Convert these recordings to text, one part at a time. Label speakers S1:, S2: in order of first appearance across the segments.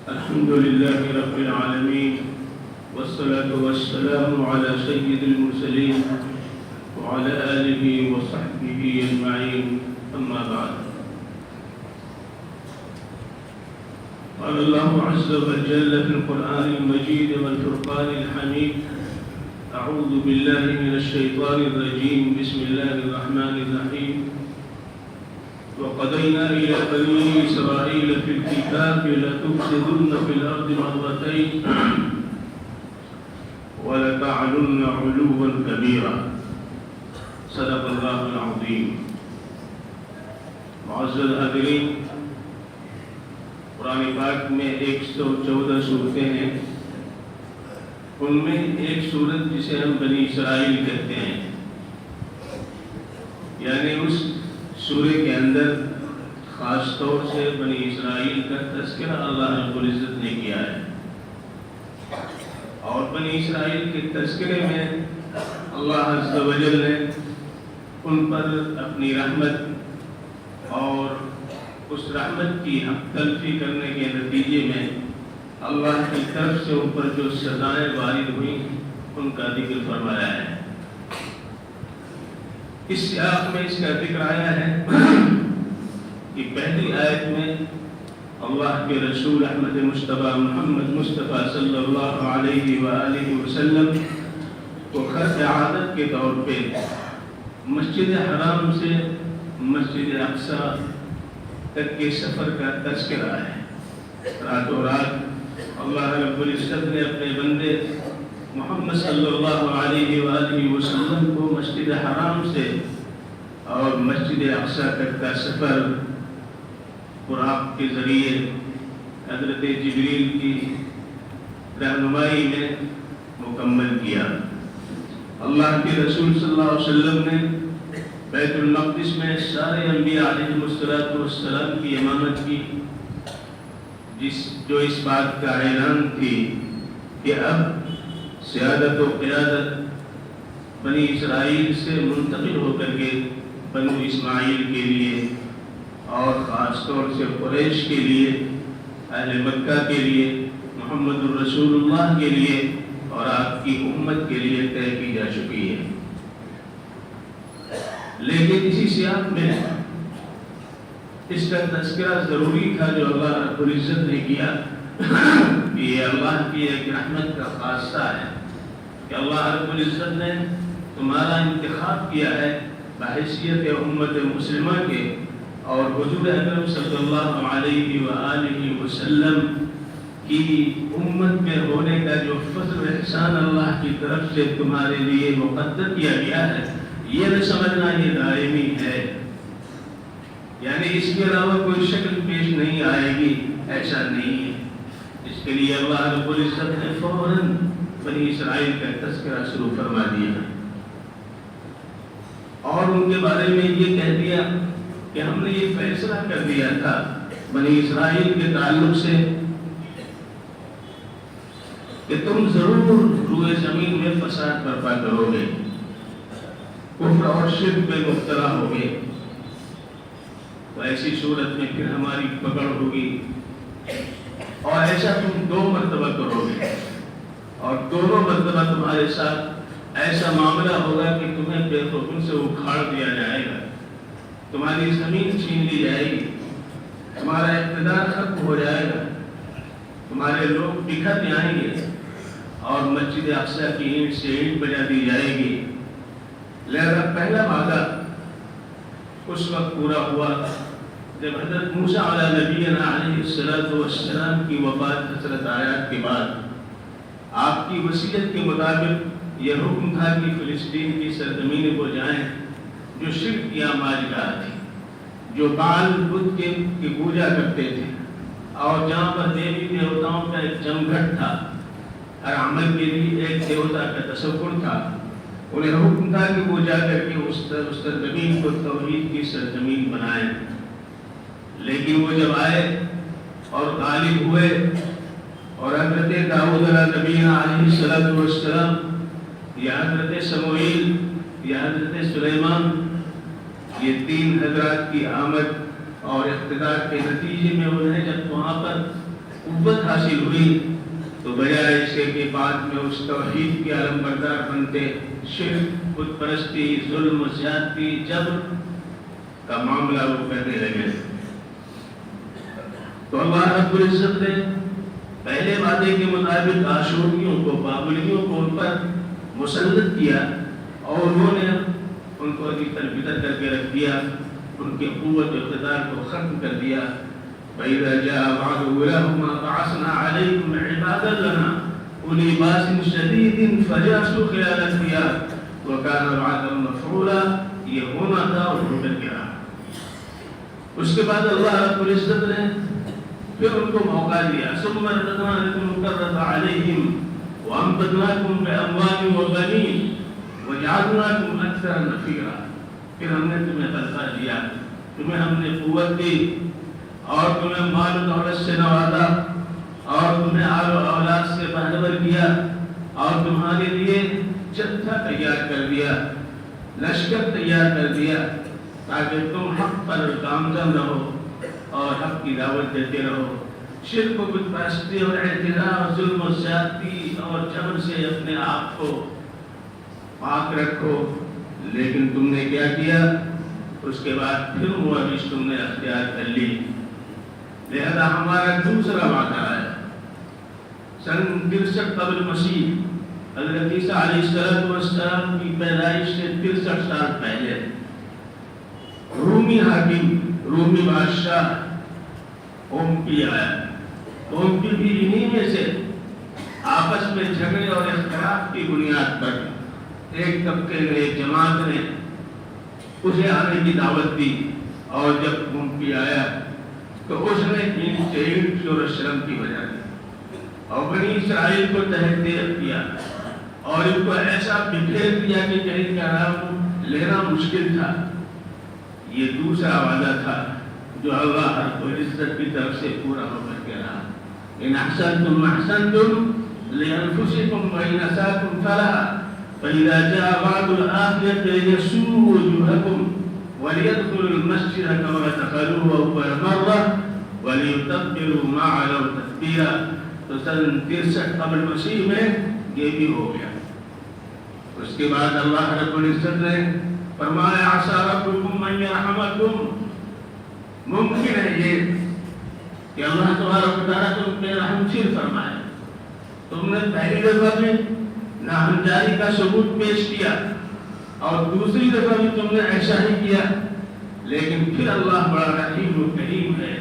S1: الحمد لله رب العالمين والصلاة والسلام على سيد المرسلين وعلى آله وصحبه أجمعين أما بعد. قال الله عز وجل في القرآن المجيد والفرقان الحميد: أعوذ بالله من الشيطان الرجيم، بسم الله الرحمن الرحيم. وقضينا إلى بني إسرائيل في الكتاب لتفسدن في الأرض مرتين ولتعلن علوا كبيرا. صدق الله العظيم. معزز حاضرین، قرآن پاک میں 114 صورتیں ہیں. ان میں ایک صورت جسے ہم بنی اسرائیل کہتے ہیں، یعنی اس سورہ کے اندر خاص طور سے بنی اسرائیل کا تذکرہ اللہ رب العزت نے کیا ہے. اور بنی اسرائیل کے تذکرے میں اللہ عز و جل نے ان پر اپنی رحمت اور اس رحمت کی حق تلفی کرنے کے نتیجے میں اللہ کی طرف سے ان پر جو سزائیں وارد ہوئی ان کا ذکر فرمایا ہے. اس سیاق میں اس کا ذکر آیا ہے کہ پہلی آیت میں اللہ کے رسول احمد مصطفیٰ محمد مصطفیٰ صلی اللہ علیہ وآلہ وسلم کو خرچ عادت کے طور پہ مسجد حرام سے مسجد اقصیٰ تک کے سفر کا تذکرہ ہے. راتوں رات اللہ رب العزت نے اپنے بندے محمد صلی اللہ علیہ وآلہ وسلم کو مسجد حرام سے اور مسجد اقصیٰ تک کا سفر براق کے ذریعے حضرت جبریل کی رہنمائی میں مکمل کیا. اللہ کے رسول صلی اللہ علیہ وسلم نے بیت المقدس میں سارے انبیاء علیہ السلام کی امامت کی، جو اس بات کا اعلان تھی کہ اب سیادت و قیادت بنی اسرائیل سے منتقل ہو کر کے بنو اسماعیل کے لیے اور خاص طور سے قریش کے لیے، اہل مکہ کے لیے، محمد الرسول اللہ کے لیے اور آپ کی امت کے لیے طے کی جا چکی ہے. لیکن اسی سیاق میں اس کا تذکرہ ضروری تھا جو اللہ رب العزت نے کیا کہ یہ اللہ کی ایک رحمت کا خاصہ ہے کہ اللہ رب العزت نے تمہارا انتخاب کیا ہے بحیثیت امت مسلمہ کے، اور حضور اکرم صلی اللہ علیہ وآلہ وسلم کی امت میں ہونے کا جو فضل احسان اللہ کی طرف سے تمہارے لیے مقدر کیا گیا ہے، یہ نہ سمجھنا یہ دائمی ہے، یعنی اس کے علاوہ کوئی شکل پیش نہیں آئے گی، ایسا نہیں ہے. اس کے لیے اللہ رب العزت نے فوراً بنی اسرائیل کا تذکرہ شروع فرما دیا اور ان کے بارے میں یہ کہہ دیا کہ ہم نے یہ فیصلہ کر دیا تھا بنی اسرائیل کے تعلق سے کہ تم ضرور روئے زمین میں فساد برپا کرو گے، کفر اور شرک میں مبتلا ہوگے، تو ایسی صورت میں پھر ہماری پکڑ ہوگی اور ایسا تم 2 مرتبہ کرو گے اور دونوں مرتبہ تمہارے ساتھ ایسا معاملہ ہوگا کہ تمہیں بے حکم سے اکھاڑ دیا جائے گا، تمہاری زمین چھین لی جائے گی، تمہارا اقتدار ختم ہو جائے گا، تمہارے لوگ بکھر جائیں گے اور مسجد اقصیٰ کی اینٹ سے اینٹ بجا دی جائے گی. لہذا پہلا وعدہ اس وقت پورا ہوا جب حضرت موسیٰ علیہ نبینا علیہ السلام کی وفات حضرت آیات کے بعد آپ کی وصیت کے مطابق یہ حکم تھا کہ فلسطین کی سرزمین کو جائیں جو شرک کی آماجگاہ تھی، جو بعل بت کی پوجا کرتے تھے اور جہاں پر دیوی دیوتاؤں کا ایک جمگھٹ تھا، ہر عمل کے لیے ایک دیوتا کا تصور تھا. انہیں حکم تھا کہ وہ جا کر کے اس سرزمین کو توحید کی سرزمین بنائیں. لیکن وہ جب آئے اور غالب ہوئے اور حضرت داؤد علیہ نبینا علیہ السلام یا حضرت سموئیل یا حضرت سلیمان، یہ 3 حضرات کی آمد اور اقتدار کے نتیجے میں انہیں جب وہاں پر قوت حاصل ہوئی تو بجائے اس کے بعد میں اس توحید کے علم بردار بنتے، شرک، بت پرستی، ظلم و زیادتی، جبر کا معاملہ وہ کرنے لگے۔ تو اللہ رب العزت نے پہلے وعدے کے مطابق آشوریوں کو، بابلیوں کو ان پر مسلط کیا اور انہوں نے ان کو ادھر بدر کر کے رکھ دیا، ان کے قوت و اقتدار کو ختم کر دیا۔ فَإِذَا جَاءَ وَعْدُ أُولَاهُمَا بَعَثْنَا عَلَيْكُمْ عِبَادًا لَنَا أُولِي بَأْسٍ شَدِيدٍ فَجَاسُوا خِلَالَ الدِّيَارِ وَكَانَ وَعْدًا مَفْعُولًا۔ یہ ہونا تھا اور ہو کر کے رہا۔ اس کے بعد اللہ رب العزت نے پھر ان کو موقع دیا، ثُمَّ رَدَدْنَا لَكُمُ الْكَرَّةَ عَلَيْهِمْ وَأَمْدَدْنَاكُمْ بِأَمْوَالٍ وَبَنِينَ وَجَعَلْنَاكُمْ أَكْثَرَ نَفِيرًا۔ پھر ہم نے تمہیں غلبہ دیا، تمہیں ہم نے قوت دی اور تمہیں مال و دولت سے نوازا اور تمہیں آل و اولاد سے بہرور کیا اور تمہارے لیے جتھا تیار کر دیا، لشکر تیار کر دیا تاکہ تم حق پر گامزن رہو اور حق کی دعوت دیتے رہو، شرک و بت پرستی اور اعتداء اور ظلم و زیادتی اور جبر سے اپنے آپ کو پاک رکھو۔ لیکن تم نے کیا کیا؟ اس کے بعد پھر روش تم نے اختیار کر لی۔ لہذا ہمارا دوسرا وعدہ ہے سن 63 قبل مسیح، حضرت عیسیٰ علیہ السلام کی پیدائش سے 63 سال پہلے رومی حاکم، رومی بادشاہ اومپی آیا۔ اومپی بھی انہی میں سے آپس میں جھگڑے اور اختلاف کی بنیاد پر ایک طبقے نے، ایک جماعت نے اسے آنے کی دعوت دی، اور جب اومپی آیا تو اس نے اینٹ اور شرم کی وجہ دی اور بنی اسرائیل کو تحت کیا اور ان کو ایسا بکھیر دیا کہ کہیں کا نام لینا مشکل تھا۔ یہ دوسرا وعدہ تھا جو اللہ رب العزت کی طرف سے پورا ہو کر کے رہا۔ ان احسنتم احسنتم لانفسکم وان اسأتم فلها فإذا جاء وعد الآخرة ليسوءوا وجوهكم وليدخلوا المسجد كما دخلوه أول مرة وليتبروا ما علوا تتبيرا۔ تو سن 63 قبل مسیح میں یہ بھی ہو گیا۔ اس کے بعد اللہ رب العزت نے فرمایا عسى ربكم أن يرحمكم، ممکن ہے یہ کہ اللہ تبارک و تعالیٰ تم پہ رحم سیر فرمائے۔ تم نے پہلی دفعہ میں ناہنجاری کا ثبوت پیش کیا اور دوسری دفعہ بھی تم نے ایسا ہی کیا، لیکن پھر اللہ بڑا رحیم و کریم ہے،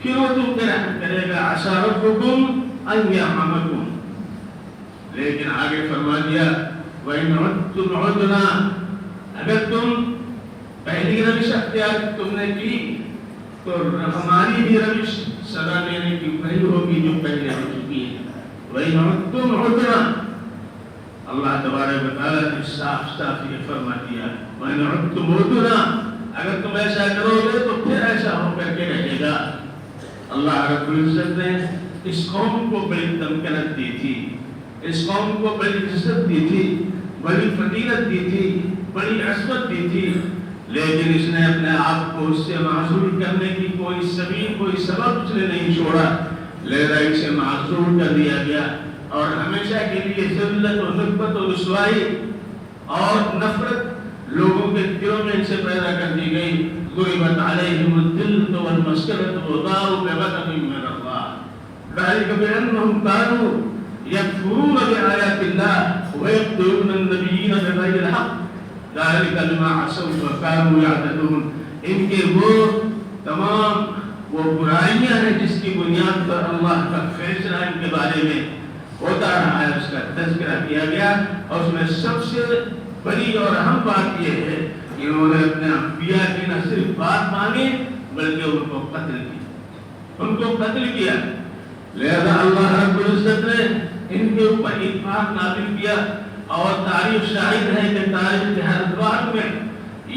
S1: پھر وہ تم پہ رحم کرے گا۔ عسى ربكم أن يرحمكم، لیکن آگے فرما دیا وَإِنْ عُدْتُمْ عُدْنَا، اگر تم پہلی روش اختیار تم نے کی تو ہماری بھی روش سزا لینے کی وہی ہوگی جو پہلے ہو چکی ہے۔ وَإِنْ عُدْتُمْ عُدْنَا، اللہ تبارک و تعالیٰ نے صاف صاف یہ فرما دیا وَإِنْ عُدْتُمْ عُدْنَا، اگر تم ایسا کرو گے تو پھر ایسا ہو کر کے رہے گا۔ اللہ رب العزت نے اس قوم کو بڑی تمکنت دی تھی، اس قوم کو بڑی عزت دی تھی، بڑی فضیلت دی تھی، بڑی عصمت دی تھی، لیکن اس نے اپنے آپ کو اس سے معذور کرنے کی کوئی سبیل، کوئی سبب اس نے نہیں چھوڑا، لہذا اسے معذور کر دیا گیا اور ہمیشہ کے لیے ذلت و نکبت و رسوائی اور نفرت لوگوں کے دلوں میں ان سے پیدا کر دی گئی۔ ضربت علیہم الذلۃ والمسکنۃ وباءوا بغضب من اللہ ذلک بأنہم کانوا یکفرون بآیات اللہ ویقتلون النبیین بغیر الحق ذلك بما عصوا وكانوا يعتدون۔ ان کے وہ تمام وہ برائیاں ہیں جس کی بنیاد پر اللہ کا فیصلہ ان کے بارے میں ہوتا رہا ہے، اس کا تذکرہ کیا گیا، اور اس میں سب سے بڑی اور اہم بات یہ ہے کہ انہوں نے اپنے انبیاء کی نہ صرف بات مانی بلکہ ان کو قتل کیا۔ لہذا اللہ رب العزت نے ان کے اوپر اتفاق نازل کیا، اور تاریخ شاہد ہے کہ تاریخ کے ہر ادوار میں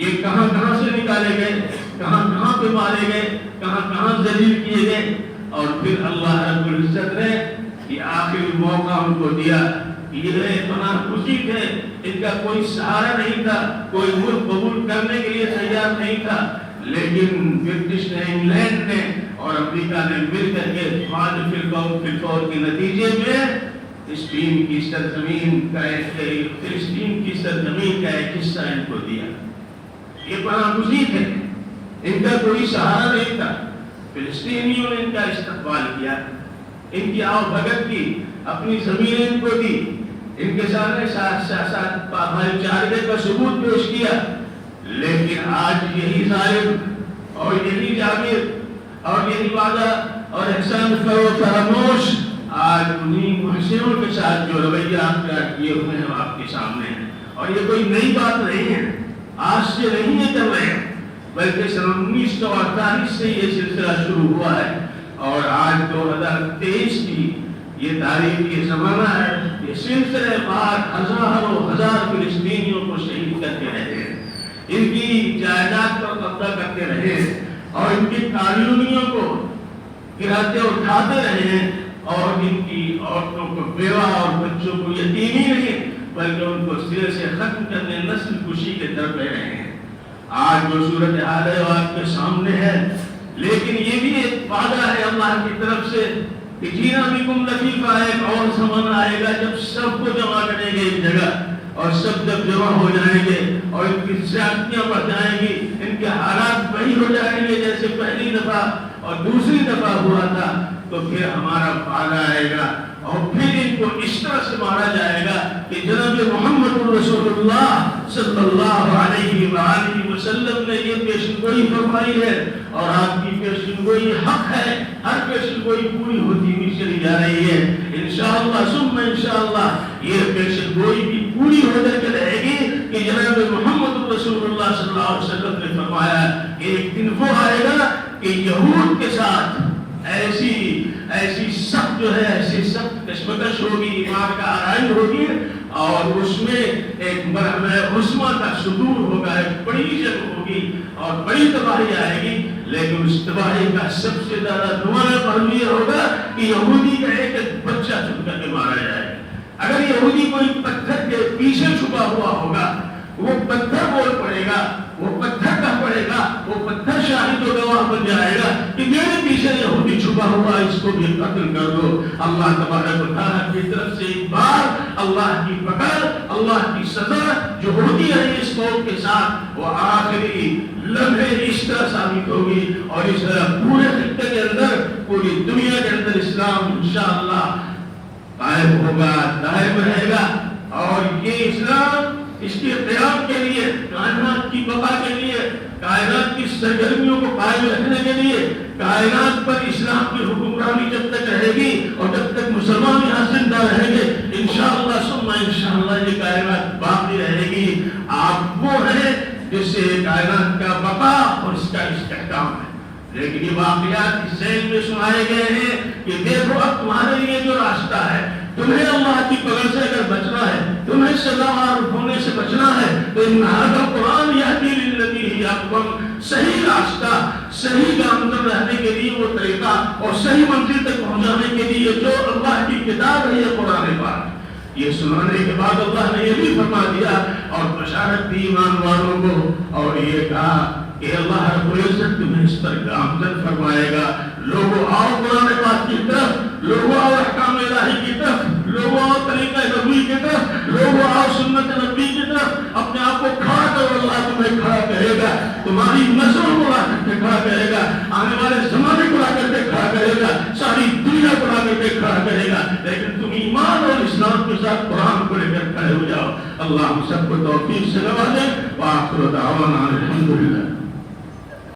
S1: یہ کہاں کہاں سے نکالے گئے، کہاں کہاں پہ مارے گئے، کہاں کہاں ذلیل کیے گئے، اور پھر اللہ رب العزت نے یہ آخری موقع ان کو دیا۔ یہ اتنا خوشی تھے، ان کا کوئی سہارا نہیں تھا، کوئی ملک قبول کرنے کے لیے تیار نہیں تھا، لیکن برٹش نے، انگلینڈ نے اور امریکہ نے مل کر کے 5 فرقوں کے نتیجے میں فلسطین کی سرزمین کا ایک حصہ ان کو دیا. یہ پناہ گزین ہے، ان کا کوئی سہارا نہیں تھا. فلسطینیوں نے ان کا استقبال کیا، ان کی آؤ بھگت کی، اپنی زمینیں ان کو دی، ان کے سامنے ساتھ بھائی چارگی کا ثبوت پیش کیا. لیکن آج یہی ظالم اور یہی جابر اور یہی وعدہ اور احسان فراموش آج انہیں محسنوں کے ساتھ جو رویہ اختیار کیے ہوئے ہیں آپ کے سامنے ہیں. اور یہ کوئی نئی بات نہیں ہے، آج سے نہیں یہ کر رہے ہیں، بلکہ سن 1948 سے یہ سلسلہ شروع ہوا ہے. اور آج 2023 کی یہ تاریخ یہ زمانہ ہے. یہ سلسلے بعد ہزاروں ہزار فلسطینیوں کو شہید کرتے رہے ہیں، ان کی جائیداد پر قبضہ کرتے رہے ہیں اور ان کی کالونیوں کو گراتے اٹھاتے رہے ہیں اور ان کی عورتوں کو بیوہ اور بچوں کو یتیم ہی نہیں بلکہ ان کو سرے سے ختم کرنے نسل کشی کے در پہ رہے ہیں. آج جو صورتحال ہے وہ آپ کے سامنے ہے، لیکن یہ بھی ایک وعدہ ہے اللہ کی طرف سے کہ جینا بکم لطیفہ، ایک اور زمانہ آئے گا جب سب کو جمع کریں گے ایک جگہ، اور سب جب جمع ہو جائیں گے اور ان کی زیادتیاں بڑھ جائیں گی، ان کے حالات وہی ہو جائیں گے جیسے پہلی دفعہ اور دوسری دفعہ ہوا تھا، تو پھر ہمارا وعدہ آئے گا اور پھر ان کو اس طرح سے مارا جائے گا کہ جناب محمد رسول اللہ صلی اللہ علیہ وآلہ وسلم نے یہ پیشنگوئی فرمائی ہے اور آپ کی پیشنگوئی حق ہے. ہر پیشنگوئی پوری ہوتی ہوئی چلی جا رہی ہے. انشاءاللہ ثم انشاءاللہ یہ پیشنگوئی بھی پوری ہو کر کے رہے گی کہ جناب محمد رسول اللہ صلی اللہ علیہ وسلم نے فرمایا کہ ایک دن وہ آئے گا کہ یہود کے ساتھ ایسی سخت جو ہے ایسی سخت کشمکش ہوگی، ایمان کا آرائی ہوگی اور اس میں ایک مرحمہ عظمیٰ کا صدور ہوگا، ایک بڑی جنگ ہوگی اور بڑی تباہی آئے گی. لیکن اس تباہی کا سب سے زیادہ نمایاں پہلو یہ ہوگا کہ یہودی کا ایک بچہ چھپ کر کے مارا جائے. اگر یہودی کوئی پتھر کے پیچھے چھپا ہوا ہوگا وہ پتھر بول پڑے گا، وہ پتھر کہہ پڑے گا، وہ پتھر شاہد و گواہ بن جائے گا کہ میرے پیچھے یہودی چھپا ہوا، اس کو بھی قتل کر دو. اللہ تبارک و تعالیٰ کی طرف سے ایک بار اللہ کی پکڑ، اللہ کی سزا جو ہوتی ہے اس قوم کے ساتھ وہ آخری لمحے اس طرح ثابت ہوگی اور اس طرح پورے خطے کے اندر پوری دنیا کے اندر اسلام انشاءاللہ قائم ہوگا، دائم رہے گا. اور یہ اسلام اس کے قیام کے لیے، کائنات کی بقا کے لیے، کائنات کی سرگرمیوں کو قائم رکھنے کے لیے، کائنات پر اسلام کی حکمرانی جب تک رہے گی اور جب تک مسلمان یہاں زندہ رہیں گے انشاءاللہ ثم انشاءاللہ یہ کائنات باقی رہے گی. آپ وہ ہیں جس سے کائنات کا بقا اور اس کا استحکام ہے. لیکن یہ واقعات اس ذہن میں سنائے گئے ہیں کہ دیکھو اب تمہارے لیے جو راستہ ہے، تمہیں اللہ کی پکڑ سے اگر بچنا ہے، تمہیں سزا معروف ہونے سے بچنا ہے تو ان ھذا قرآن یہدی للتی ہی اقوم، صحیح راستہ، صحیح گامزن رہنے کے لیے وہ طریقہ اور صحیح منزل تک پہنچانے کے لیے جو اللہ کی کتاب ہے یہ قرآن پاک. یہ سنانے کے بعد اللہ نے یہ بھی فرما دیا اور بشارت دی ایمان والوں کو اور یہ کہا کہ اللہ رب العزت تمہیں اس پر گامزن فرمائے گا. لوگوں آؤ قرآن پاک کی طرف، لوگوں آؤ احکام الہی کی طرف، لوگوں آؤ طریقہ نبوی کی طرف، لوگوں آؤ سنت نبی کی طرف. اپنے آپ کو کھڑا کرو، اللہ تمہیں کھڑا کرے گا، تمہاری نسلوں کو لا کر کے کھڑا کرے گا، آنے والے زمانے کو لا کر کے کھڑا کرے گا، ساری دنیا کو لا کر کے کھڑا کرے گا. لیکن تم ایمان اور اسلام کے ساتھ قرآن کو لے کر کھڑے ہو جاؤ. اللہ ہم سب کو توفیق سے نوازے. وآخر دعوانا